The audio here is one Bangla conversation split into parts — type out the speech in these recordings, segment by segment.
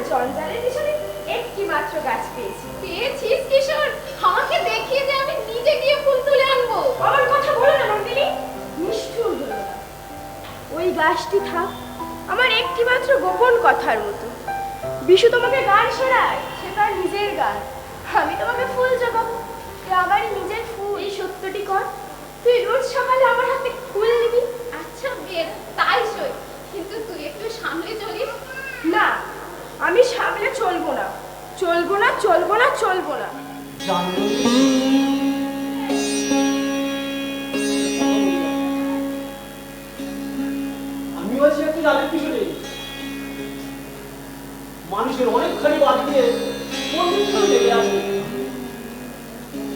জঞ্জালের পিছনে একটি মাত্র গাছ পেয়েছি। পেয়েছিস কিশোর? আমাকে দেখিয়ে দে, আমি নিজে গিয়ে ফুল তুলে আনবো। আমার কথা বলো না নন্দিনী, নিষ্ঠুর হলো না। ওই গাছটি থাক আমার একটি মাত্র গোপন কথার মতো। বিশু তোমাকে গান শোনায়, সে তার নিজের গান। আমি তোমাকে ফুল জোগাবো, সে আমার নিজের ফুল। এই সত্যটি কর, তুই রোজ সকালে আমার হাতে ফুল দিবি। আচ্ছা বেশ, তাই সই, কিন্তু তুই একটু সামলে চলিস। না, আমি সামলে চলবো না, চলবো না, চলবো না, চলবো না। আমি আছি একটু রাগের পিছনে। মানুষের অনেকখানি বাদ দিয়ে লেগে আছে।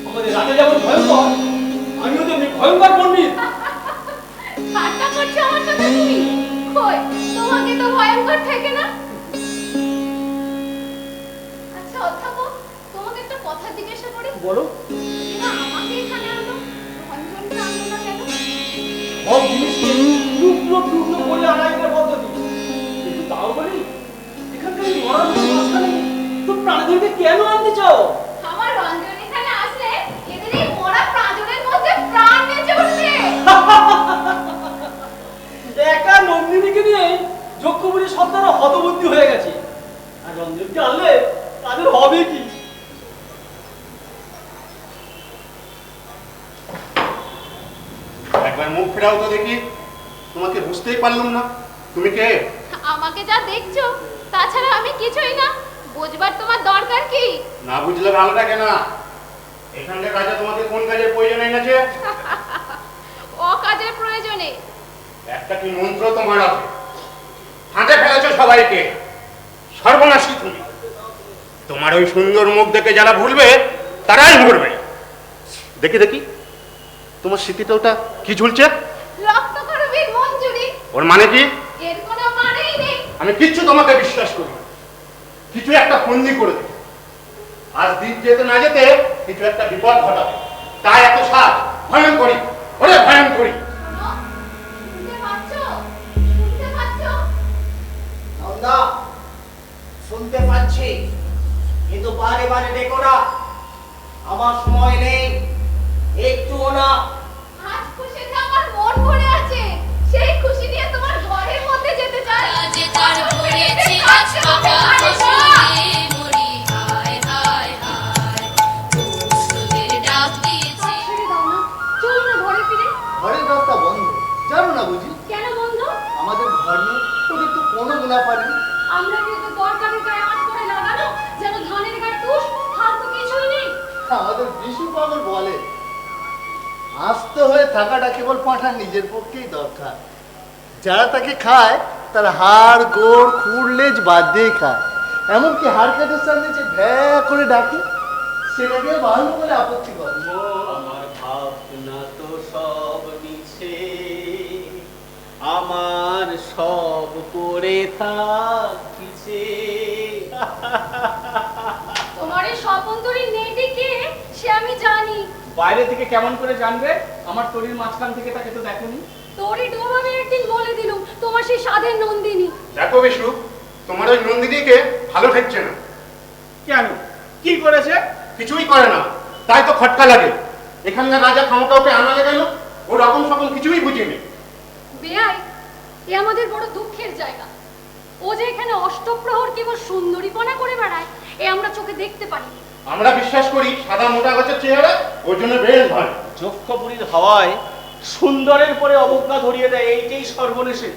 আমাদের রাজা যেমন ভয়ঙ্কর, আমিও তেমনি ভয়ঙ্কর পণ্ডিত। ঠাট্টা করছো আমার সাথে তুমি? কই, তোমাকে তো ভয়ঙ্কর থেকে না। আচ্ছা অধ্যাপক, তোমাকে একটা কথা জিজ্ঞাসা করি। বলো। না, আমাকে এখানে আনলো, রঞ্জনকে আনলো না কেন? সব জিনিসকে টুকরো টুকরো করে আনাই তার পদ্ধতি। কিন্তু তাও বলি, এখানকার এই মরার মাঝখানে তো প্রাণীদেরকে কেন আনতে চাও? আমার রঞ্জন এখানে আসলে এদের এই মরা প্রাণের মধ্যে প্রাণ বেঁচে উঠবে। একা নন্দিনীকে নিয়ে যক্ষপুরী সন্তান হতবুদ্ধি হয়ে গেছে। আর রঞ্জনকে আনলে তাদের হবে কি? একবার মুখ ফেরাও তো দেখি, তোমাকে বুঝতেই পারলাম না তুমি কে। আমাকে যা দেখছো তাছাড়া আমি কিছুই না, বুঝবার তোমার দরকার কি? না বুঝলে ভালো লাগে না। এখানকার রাজা তোমাকে কোন কাজের প্রয়োজন এনেছে? অকাজের প্রয়োজনে। একটা কি মন্ত্র তোমার আছে, হাতে ফেলেছো সবাইকে, সর্বনাশী তুমি। তোমার ওই সুন্দর মুখ দেখে যারা ভুলবে তারাই মরবে। দেখি দেখি তোমার স্মৃতিটা ওটা কি ঝুলছে? রক্ত করবি মঞ্জুরি। ওর মানে কি? এর কোনো মানেই নেই। আমি কিচ্ছু তোমাকে বিশ্বাস করি না। কিছু একটা ফন্দি করে দেবে, আজ দ্বীপ যেতে না যেতে কিছু একটা বিপদ ঘটাবে। তাই এত সাজ ভয়ঙ্করী, ওরে ভয়ঙ্করী। শুনতে পাচ্ছ? শুনতে পাচ্ছ? নন্দা, শুনতে পাচ্ছি, কিন্তু বারে বারে ডেকো না। আমার সময় নেই, একটুও না। আজ খুশিতে আমার মন ভরে আছে, সেই খুশি নিয়ে তোমার ঘরের মধ্যে যেতে চাই। আজে তার পড়েছে আজ বাবা বসে মরি হায় হায় হায় তোদের ডাক দিয়েছে। ছেড়ে দাও না, চলো না ঘরে ফিরে। ঘরের রাস্তা বন্ধ, জানো না বুঝি? কেন বন্ধ? আমাদের ঘর নিয়ে ওদের তো কোনো মুনাফা নেই। আমরা কিন্তু দরকারের গায়ে হাত করে লাগানো যেন ধানের গায়ে তুষ, ফালতু কিছুই নেই। আমাদের বিশু পাগল বলে আস্ত হয়ে থাকাটা কেবল পাঁঠার নিজের পক্ষেই দরকার। যারা তাকে খায় তারা হাড় গোড় খুঁড়লেজ বাদ দিয়ে খায়। এমনকি হাড় কাঠের সামনে যে ভ্যা করে ডাকে সেটাকে ভালো বলে আপত্তি করে। আমার ভাবনা তো সব নিছে, আমার সব পড়ে থাকিছে। তোমার এই স্বপন্তরী নেটি কে সে আমি জানি। বাইরে থেকে কেমন করে জানবে? আমার তরির মাঝখান থেকে তাকে তো দেখোনি। তোরই ডোবাবে একদিন বলে দিলুম তোমার সেই সাধের নন্দিনী। দেখো বিশু, তোমার ওই নন্দিনীকে ভালো ঠেকছে না। কেন? কি করেছে? কিছুই করে না, তাই তো খটকা লাগে। এখানকার রাজা ক্ষমতা ওকে আনালে গেল, ও রকম সকম কিছুই বুঝিনি। বেয়াই, এ আমাদের বড় দুঃখের জায়গা। ও যে এখানে অষ্টপ্রহর কেবল সুন্দরীপনা করে বেড়ায়, এ আমরা চোখে দেখতে পারি। আমরা বিশ্বাস করি সাদা মোটা গাছের চেহারা ওর জন্য বেশ ভালো। যক্ষপুরীর হাওয়ায় সুন্দরের পরে অবজ্ঞা ধরিয়ে দেয়, এইটাই সর্বনেশে।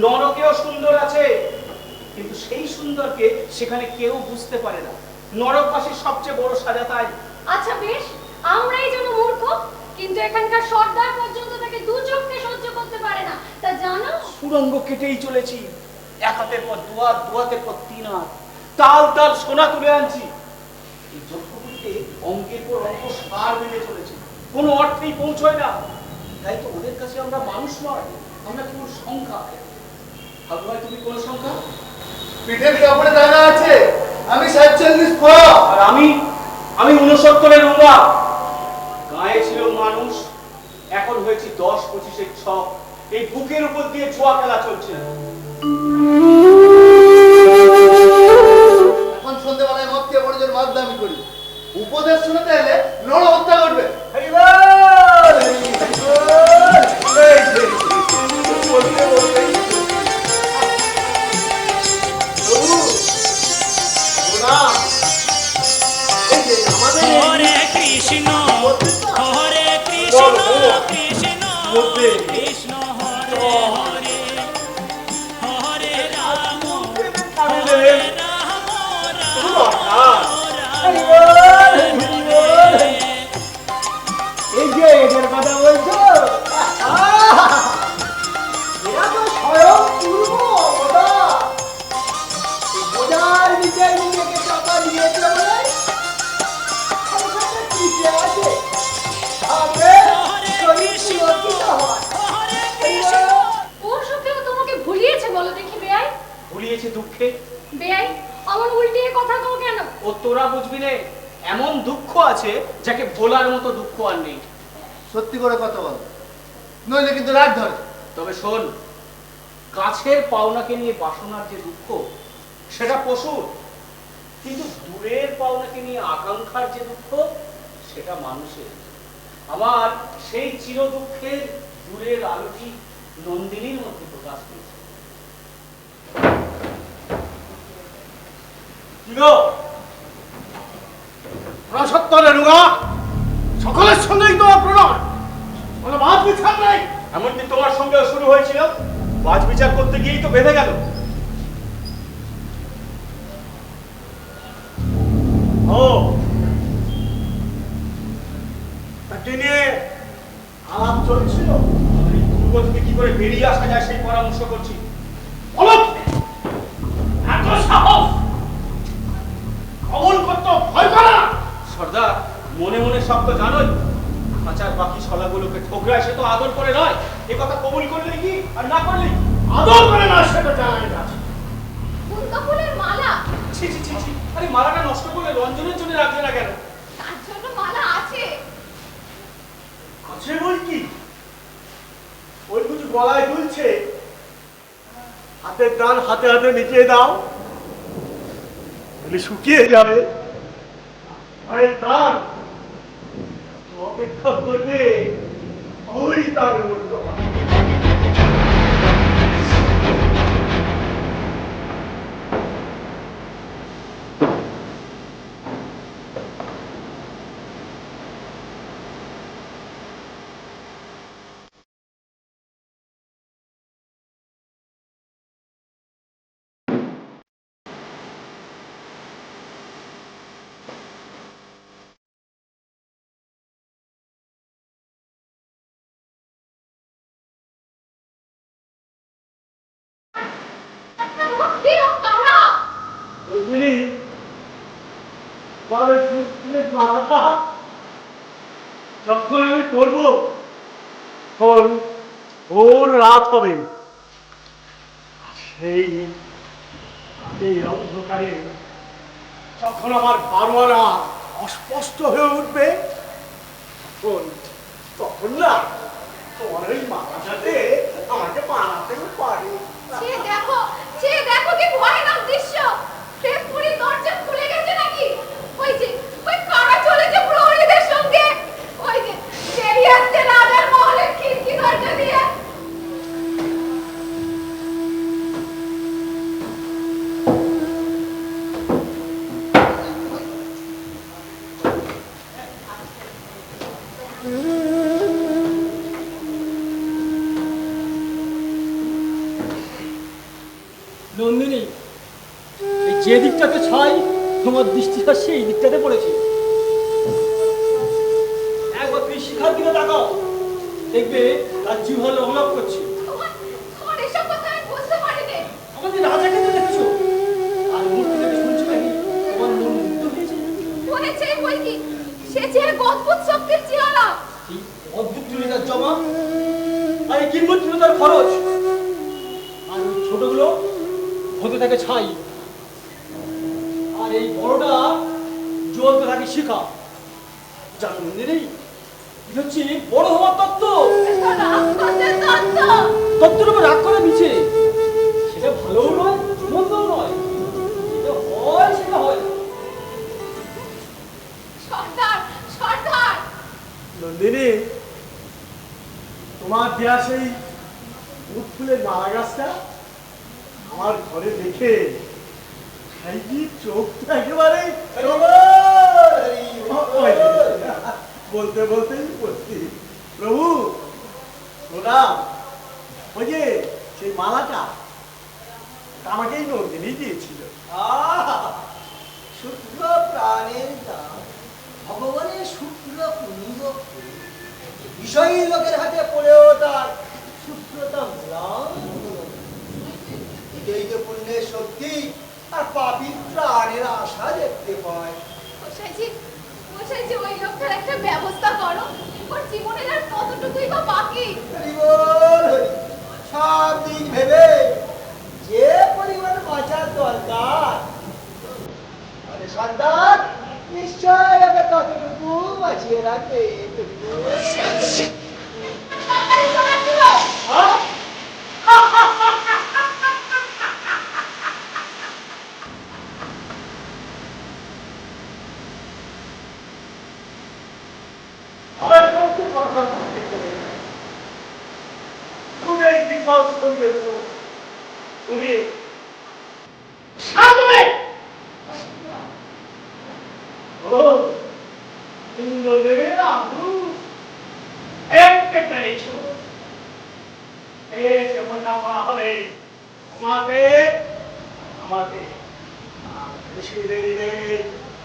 নরকেও সুন্দর আছে, কিন্তু সেই সুন্দরকে সেখানে কেউ বুঝতে পারে না। নরকবাসীর সবচেয়ে বড় সাজা তাই। আচ্ছা বেশ, আমরাই যেন মূর্খ, কিন্তু এখানকার সর্দার পর্যন্ত তাকে দু চোখে সহ্য করতে পারে না, তা জানো? সুরঙ্গ কেটেই চলেছি, এক হাতের পর দু হাত, দু হাতের পর তিন হাত, তাল তাল সোনা তুলে আনছি। এই যক্ষপুরীতে অঙ্কের পর অঙ্ক সার বেড়ে চলেছে, কোনো অর্থেই পৌঁছয় না। তাই তো ওদের কাছে আমরা মানুষ নয়, আমরা কেবল সংখ্যা। ভাই তুমি কোন সংখ্যা? পিঠের কাপড়ে জানা আছে আমি 47 খ। আর আমি 69 রুঙ্গা। গায়ে ছিল মানুষ, এখন হয়েছি 10-25 ছক। এই বুকের উপর দিয়ে জুয়া খেলা চলছে। সারাক্ষণ সন্ধ্যেবেলায় মদ খেয়ে বড় জোর মাতলামি করি। উপদেশ শুনতে এলে নড় হত্যা করবে। হরি বল, হরি বল। এই যে, বলতে বলতেই প্রভু, সোনা, এই যে আমাদের হরে কৃষ্ণ হরে কৃষ্ণ কৃষ্ণ কৃষ্ণ হরে হরে হরে রাম হরে রাম হরি বল, হরি বল। এই যে এদের কথা বলছো, এরা তো স্বয়ং পূর্ব অবতার। এই বোঝার নিচে নিজেকে চাপা দিয়েছে বলে সংসারটা টিকে আছে। তাহলে শরীর সুরক্ষিত হয়। কোন সুখেও তোমাকে ভুলিয়েছে বলো দেখি বেয়াই? ভুলিয়েছে দুঃখে। বেয়াই আমার উল্টিয়ে কথা কও কেন? ও তোরা বুঝবি নে, এমন দুঃখ আছে যাকে ভোলার মতো দুঃখ আর নেই। সত্যি করে কথা বল, নইলে কিন্তু রাগ ধরে। তবে শোন, কাছের পাওনাকে নিয়ে বাসনার যে দুঃখ সেটা পশুর, কিন্তু দূরের পাওনাকে নিয়ে আকাঙ্ক্ষার যে দুঃখ সেটা মানুষের। আমার সেই চির দুঃখের দূরের আলোটি নন্দিনীর মধ্যে প্রকাশ পেয়েছে। প্রসত্তরে রুগা সকলের সঙ্গেই তোমার প্রণয়, কোনো বাদ বিচার নাই। এমনকি তোমার সঙ্গেও শুরু হয়েছিল, বাজ বিচার করতে গিয়েই তো বেঁধে গেল। ও তাকে নিয়ে আলাপ চলছিল, এই দুর্গ থেকে কি করে বেরিয়ে আসা যায় সেই পরামর্শ করছি। বলো এত সাহস কবল করতে ভয় করে না? সর্দার, মনে মনে সব তো জানোই, খাঁচার বাকি শলাগুলোকে ঠোকরায় সে তো আদর করে নয়। এ কথা কবুল করলে কি আর না করলে আদর করে না সেটা জানাই আছে। কুলকা ফুলের মালা, ছি ছি ছি ছি, আরে মালাটা নষ্ট করলে রঞ্জনের জন্য রাখলে না কেন? তার জন্য মালা আছে। আছে বই কি, ওই কিছু গলায় দুলছে, হাতের ডান হাতে হাতে নিচে দাও, তাহলে শুকিয়ে যাবে। আরে তার অপেক্ষা করবে, ওই তার মূল্য। যখন আমি করবো তখন ওর রাত হবে, সেই এই অন্ধকারে যখন আমার বারোয়ারা অস্পষ্ট হয়ে উঠবে, তখন তখন না তোমার ওই মাথাটাতে আমাকে বানাতেও পারে। সে দেখো কি ভয়ানক দৃশ্য! প্রেমপুরীর দরজা খুলে গেছে নাকি? ওই যে ওই কারা চলেছে প্রহরীদের সঙ্গে, ওই যে বেরিয়ে আসছে রাজার মহলের খিড়কি দরজা দিয়ে। নন্দিনী, এই যে দিকটাতে ছাই তোমার দৃষ্টিটা সেই দিকটাতে পড়েছে। একবার তুমি শিখার দিকে তাকাও, দেখবে তার জিভ লগ্নক করছে। তোমার এসব কথা আমি বুঝতে পারিনি। আমাদের রাজাকে তো দেখেছো, আর মূর্তি থেকে শুনছো নাকি তোমার মন মুগ্ধ হয়েছে? হয়েছে বই কি, সে যে এক অদ্ভুত শক্তির চেহারা। এই অদ্ভুত জুড়িদার জমা আর এই কিংবদন্তির খরচ, আর ওই ছোটগুলো হতে থাকে ছাই, আর এই বড়টা জ্বলতে থাকে শিখা। জানো নন্দিনী, এটা হচ্ছে বড় হওয়ার তত্ত্ব। তত্ত্বের উপর রাগ করে মিছে, সেটা ভালোও নয় মন্দও নয়, যেটা হয় সেটা হয়। নন্দিনী, তোমার দেয়া সেই উট ফুলের মালা গাছটা আমার ঘরে দেখে এই কি চোখটা একেবারে বলতে বলতেই বলছি, প্রভু প্রণাম। ওই যে সেই মালাটা আমাকেই নন্দিনী দিয়েছিল। শুক্র প্রাণের দান, ভগবানের শুক্র পুণ্য বিষয়ী লোকের হাতে পড়েও তার শুক্রতা ম্লান হলো না। এটাই তো পুণ্যের শক্তি আর পাপীর প্রাণের আশা দেখতে পায়। মশাইজি, মশাইজি, ওই লোকটার একটা ব্যবস্থা করো। ওর জীবনের আর কতটুকুই বা বাকি। হরি বল হরি। সব দিক ভেবে যে পরিমাণ বাঁচার দরকার, আরে সন্তান নিশ্চয় ওকে ততটুকু বাঁচিয়ে রাখবে।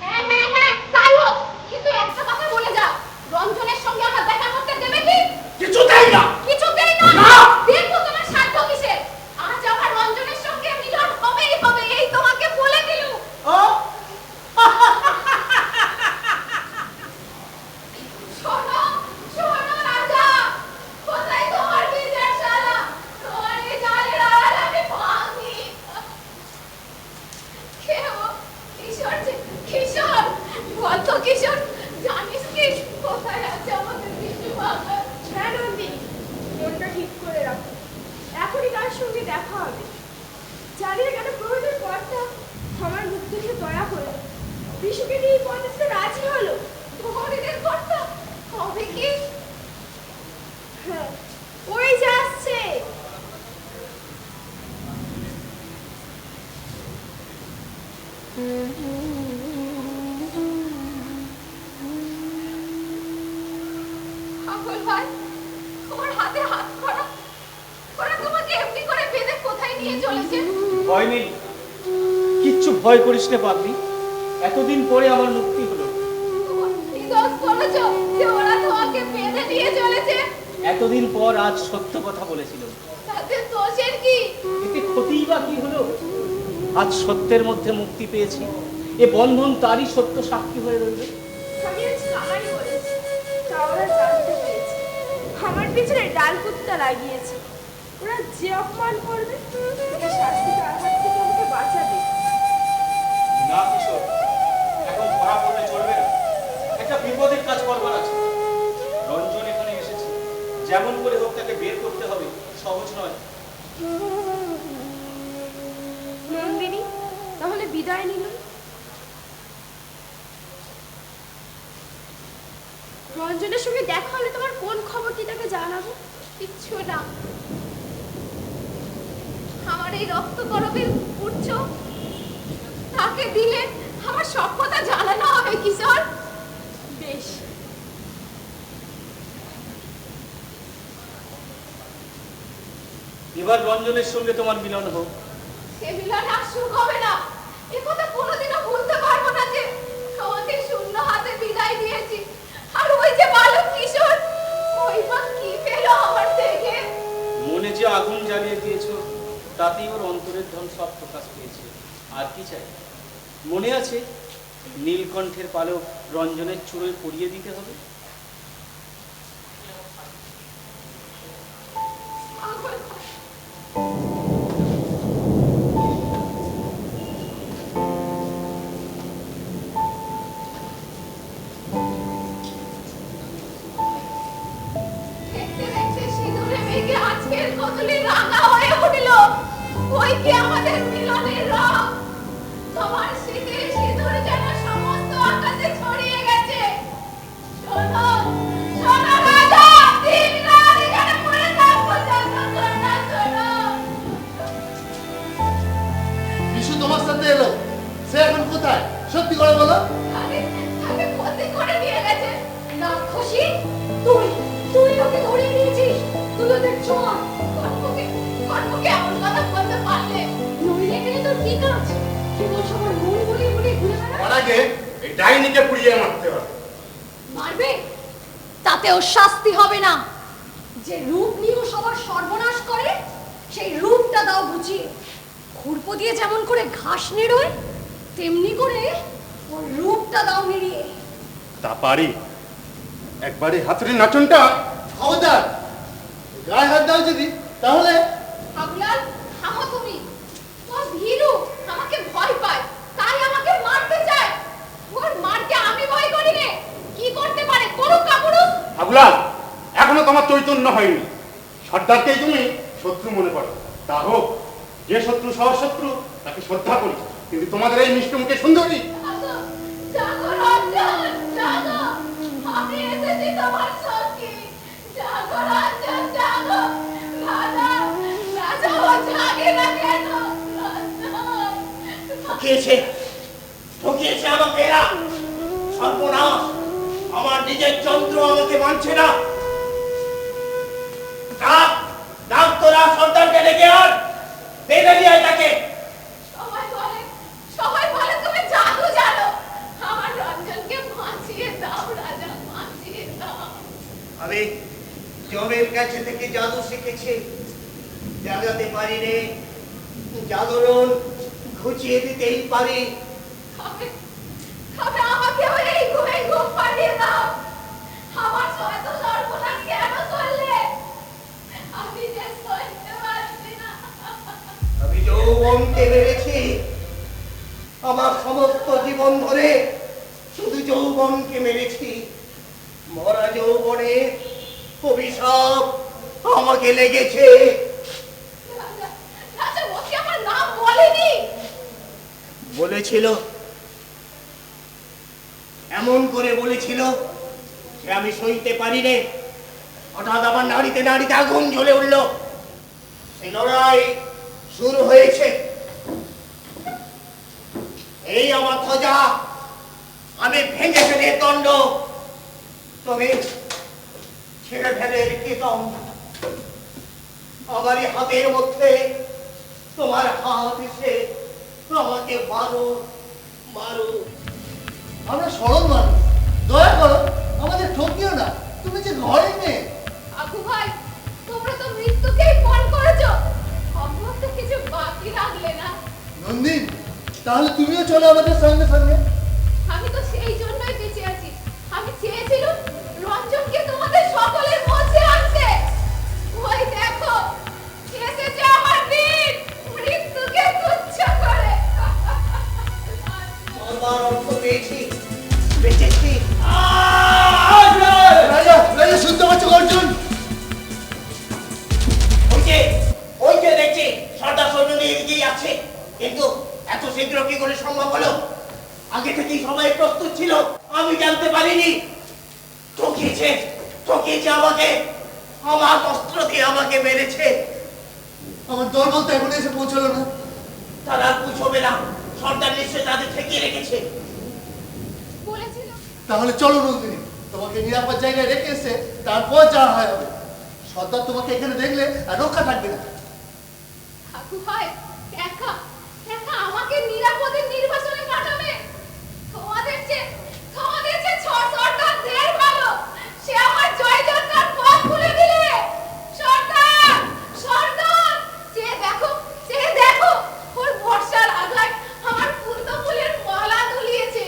হ্যাঁ হ্যাঁ হ্যাঁ, তাই হোক, কিন্তু একটা কথা বলে যাও, রঞ্জনের সঙ্গে আমার দেখা করতে দেবে কি? কিছুতেই না। কিছুতেই না? দেখো তোমার সাধ্য কিসের? আজ আমার রঞ্জনের সঙ্গে মিলন হবেই হবে, এই তোমাকে বলে দিলুম। শোনো শোনো রাজা, কোথায় তোমার বিজয়শালা? তোমার এই জালের আড়াল আমি ভাঙি। কে ও? কিশোর যে, কিশোর, বল তো কিশোর, জানিস কি কোথায় আছে আমাদের বিশু বাবা? হ্যাঁ নন্দিনী, মনটা ঠিক করে রাখো, এখনই তার সঙ্গে দেখা হবে। জানি না কেন প্রয়োজন কর্তা আমার মুখ দেখে দয়া করে বিশুকে নিয়ে এই পথে আসতে রাজি হলো। তোমাদের কর্তা হবে কি? হ্যাঁ, ওই যে আসছে। পাগল ভাই, তোমার হাতে হাত করা, ওরা তোমাকে এমনি করে বেঁধে কোথায় নিয়ে চলেছে? ভয় নেই, কিচ্ছু ভয় করিস না পাগলি। এতদিন পরে আমার মুক্তি হলো। তোমার কি দোষ করেছো যে ওরা তোমাকে বেঁধে নিয়ে চলেছে? এতদিন পর আজ সত্য কথা বলেছিল। তাতে দোষের কি? এতে ক্ষতিই বা কি হলো? আজ সত্যের মধ্যে মুক্তি পেয়েছি, এ বন্ধন তারই সত্য সাক্ষী হয়ে রইল। আমি আজ কামাই করেছি, তা ওরা জানতে পেরেছে। আমার পিছনে ডাল কুত্তা লাগিয়েছে। ওরা যে অপমান করবে তাকে শাস্তি তার হাত থেকে আমাকে বাঁচাবে। না কিশোর, এখন ধরা পড়লে চলবে না। একটা বিপদের কাজ করবার আছে। রঞ্জন এখানে এসেছে, যেমন করে হোক তাকে বের করতে হবে, সহজ নয়। নন্দিনী, তাহলে বিদায় নিলাম। রঞ্জনের সঙ্গে দেখা হলে তোমার কোন খবরটি তাকে জানাবো? কিচ্ছু না। আমার এই রক্ত করবে উঠছ, তাকে দিলে আমার সব কথা জানানো হবে কিশোর। বেশ। এবার রঞ্জনের সঙ্গে তোমার মিলন হোক। সে মিলন আর সুখ হবে না, এ কথা কোনোদিনও ভুলতে পারবো না যে তোমাকে শূন্য হাতে বিদায় দিয়েছি। আর ওই যে বালক কিশোর, ওই মা কি পেলো আমার থেকে? মনে যে আগুন জ্বালিয়ে দিয়েছো, তাতেই ওর অন্তরের ধন সব প্রকাশ পেয়েছে। আর কি চাই? মনে আছে নীলকণ্ঠের পালক রঞ্জনের চুড়োয় পরিয়ে দিতে হবে। দেখতে দেখতে সিঁদুরে মেঘে আজকের কতলি রাঙা হয়ে উঠল। ওই কি আমাদের মিলনের রং? তোমার শীতের সিঁদুর যেন সমস্ত আকাশে ছড়িয়ে গেছে। শোনো, শোনো আজকে এই ডাইনিকে পুড়িয়ে মারতে হবে। মারবে? তাতেও শাস্তি হবে না। যে রূপ নিয়ে ও সবার সর্বনাশ করে সেই রূপটা দাও বুঝিয়ে। খুরপো দিয়ে যেমন করে ঘাস নেড়োয় তেমনি করে ওর রূপটা দাও নেড়িয়ে। তা পারি। একবারে হাতুড়ি নাচনটা খবরদার, গায়ে হাত দাও যদি, তাহলে হাবুলাল, থামো তুমি। ও ভীরু, আমাকে ভয় পায়, তাই আমাকে মারতে চায়। ওর মারতে আমি ভয় করি রে। কি করতে পারে করুক কাপুরুষ। হাবুলাল, এখনো তোমার চৈতন্য হয়নি। সর্দারকেই তুমি শত্রু মনে করো। তা হোক, যে শত্রু সহ শত্রু তাকে শ্রদ্ধা করি, কিন্তু তোমাদের এই মিষ্টি মুখে সুন্দরী জাগো, জাগো রঞ্জন, জাগো। আমি এসেছি তোমার সঙ্গে। জাগো রঞ্জন, জাগো। রাজা, রাজা ও জাগে না কেন? রঞ্জন। ঠকিয়েছে ঠকিয়েছে আমাকে এরা। সর্বনাশ, আমার নিজের যন্ত্র আমাকে মানছে না। ডাক ডাক তোরা সর্দারকে ডেকে আন, বেঁধে দিয়ে আয় তাকে। সবাই বলে তুমি জাদু জানো। আমার রঞ্জনকে বাঁচিয়ে দাও রাজা, বাঁচিয়ে দাও। আমি জমের কাছে থেকে জাদু শিখেছি, জাগাতে পারি রে। জাগরণ ঘুচিয়ে দিতেই পারি। তবে আমাকে এই ঘুম পাঠিয়ে দাও। আমার সহায় তো সর্বনাশ কেন করলে? আমি যে সইতে পারছি না। আমি যৌবনকে মেরেছি। আমার সমস্ত জীবন ধরে শুধু যৌবনকে মেরেছি। মরা যৌবনে অভিশাপ আমাকে লেগেছে। রাজা ওকে আমার নাম বলেনি। বলেছিল, এমন করে বলেছিল যে আমি সইতে পারি নে। হঠাৎ আমার নাড়িতে নাড়িতে আগুন জ্বলে উঠল। সেই লড়াই শুরু হয়েছে। এই আমার ধ্বজা আমি ভেঙে ফেলে দণ্ড, তবে ছেড়ে ফেলে কীর্তন। আমারই হাতের মধ্যে তোমার হাত এসে আমাকে মারো মারো। আমরা সরল মানুষ, দয়া করো, আমাদের ঠকিও না। তুমি যে ঘরে মেয়ে। আবু ভাই, তোমরা তো মৃত্যুকেই ফোন করেছো, অমৃত কিছু বাকি রাখলে না। নন্দিন, তাহলে তুমিও চলো আমাদের সঙ্গে সঙ্গে। আমি তো সেই জন্যই বেঁচে আছি। আমি চেয়েছিলাম রঞ্জনকে তোমাদের সকলের মধ্যে আনতে। ওই দেখো, এসেছে আমার বীর, মৃত্যুকে তুচ্ছ করে। আমার অর্থ পেয়েছি, বেঁচেছি। রাজা, রাজা শুনতে পাচ্ছ গর্জন? ওই যে দেখছি সর্দার সৈন্য নিয়ে এগিয়ে যাচ্ছে, কিন্তু এত শীঘ্র কি করে সম্ভব হলো? আগে থেকেই সবাই প্রস্তুত ছিল, আমি জানতে পারিনি। ঠকিয়েছে ঠকিয়েছে আমাকে। আমার অস্ত্র দিয়ে আমাকে মেরেছে। আমার দলবল তো এখন এসে পৌঁছলো না। তারা বুঝবে না, সর্দার নিশ্চয় তাদের ঠেকিয়ে রেখেছে। বলেছিল তাহলে চলো নন্দিনী, তোমাকে নিরাপদ জায়গায় রেখে এসে তারপর যা হয় হবে। সর্দার তোমাকে এখানে দেখলে আর রক্ষা থাকবে না। কাকু ভাই, একা একা আমাকে নিরাপদে নির্বাচনে পাঠাবে? তোমাদের চেয়ে সর্দার ঢের ভালো। সে আমার জয় জয়কার পথ খুলে দিলে। সর্দার, সর্দার, চেয়ে দেখো, ওর বর্ষার আঘাত আমার পূর্ণ ফুলের মালা দুলিয়েছে।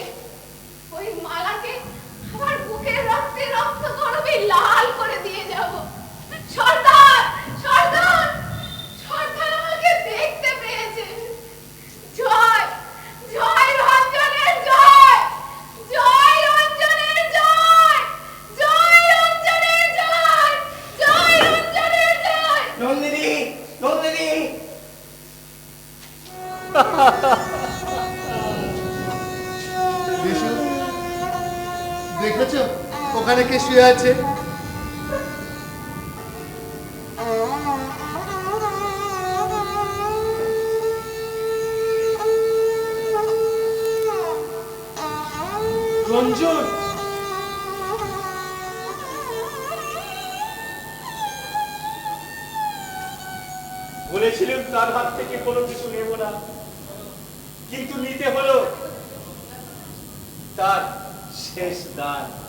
ওই মালাকে আমার বুকের রক্তে রক্ত করবে লাল করে দিয়ে যাব। সর্দার, সর্দার, সর্দার আমাকে দেখতে পেয়েছে। জয়, জয় রঞ্জনের জয়, জয় রঞ্জনের জয়, জয় রঞ্জনের জয়, জয় রঞ্জনের জয়। নন্দিনী, নন্দিনী, বিশু, দেখেছো ওখানে কে শুয়ে আছে? রঞ্জন, বলেছিলাম তার হাত থেকে কোনো কিছু নেব না, কিন্তু নিতে হলো। তার শেষ দান।